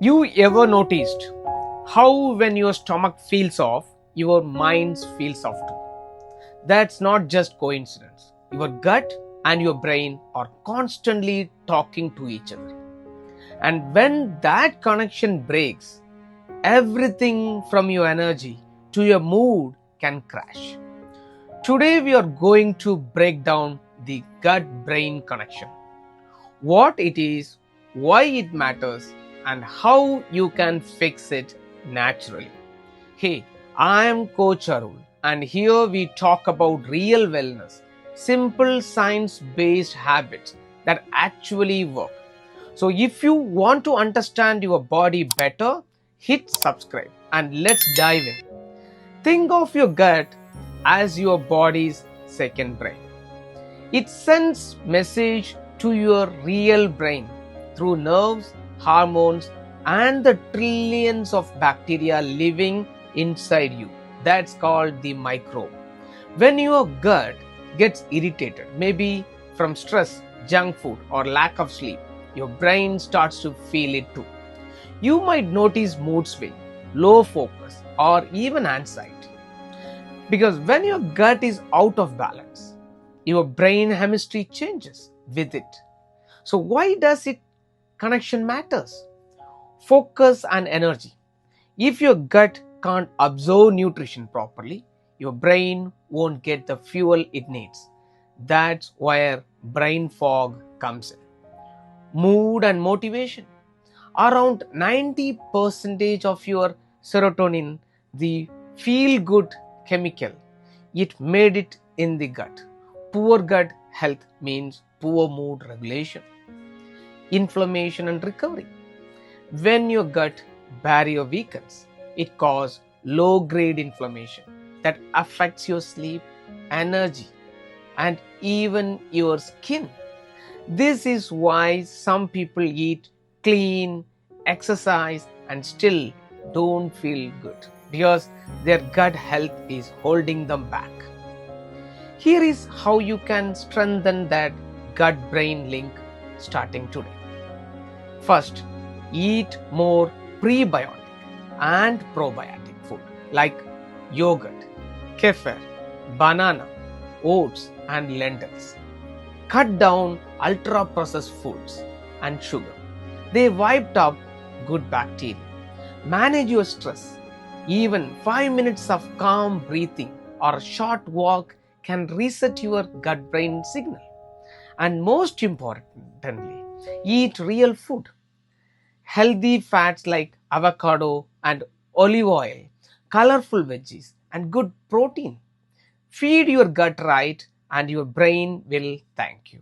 You ever noticed how when your stomach feels off, your mind feels off too? That's not just coincidence. Your gut and your brain are constantly talking to each other. And when that connection breaks, everything from your energy to your mood can crash. Today we are going to break down the gut-brain connection. What it is, why it matters, and how you can fix it naturally. Hey, I am Coacharul, and here we talk about real wellness, simple science based habits that actually work. So, if you want to understand your body better, hit subscribe and let's dive in. Think of your gut as your body's second brain. It sends message to your real brain through nerves, hormones, and the trillions of bacteria living inside you. That's called the microbe. When your gut gets irritated, maybe from stress, junk food, or lack of sleep, your brain starts to feel it too. You might notice mood swing, low focus, or even anxiety. Because when your gut is out of balance, your brain chemistry changes with it. So why does it connection matters? Focus and energy. If your gut can't absorb nutrition properly, your brain won't get the fuel it needs. That's where brain fog comes in. Mood and motivation. Around 90% of your serotonin, the feel good chemical, it made it in the gut. Poor gut health means poor mood regulation, inflammation and recovery. When your gut barrier weakens, it causes low grade inflammation that affects your sleep, energy, and even your skin. This is why some people eat clean, exercise, and still don't feel good because their gut health is holding them back. Here is how you can strengthen that gut brain link starting today. First, eat more prebiotic and probiotic food like yogurt, kefir, banana, oats, and lentils. Cut down ultra processed foods and sugar. They wiped up good bacteria. Manage your stress. Even 5 minutes of calm breathing or a short walk can reset your gut brain signal. And most importantly, eat real food. Healthy fats like avocado and olive oil, colorful veggies, and good protein. Feed your gut right, and your brain will thank you.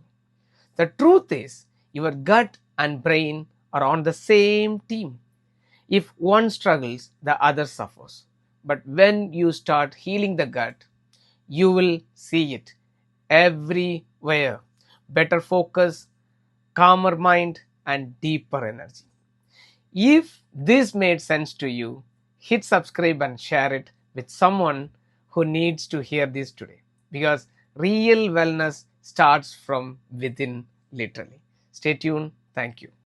The truth is, your gut and brain are on the same team. If one struggles, the other suffers. But when you start healing the gut, you will see it everywhere. Better focus, calmer mind, and deeper energy. If this made sense to you, hit subscribe and share it with someone who needs to hear this today. Because real wellness starts from within, literally. Stay tuned. Thank you.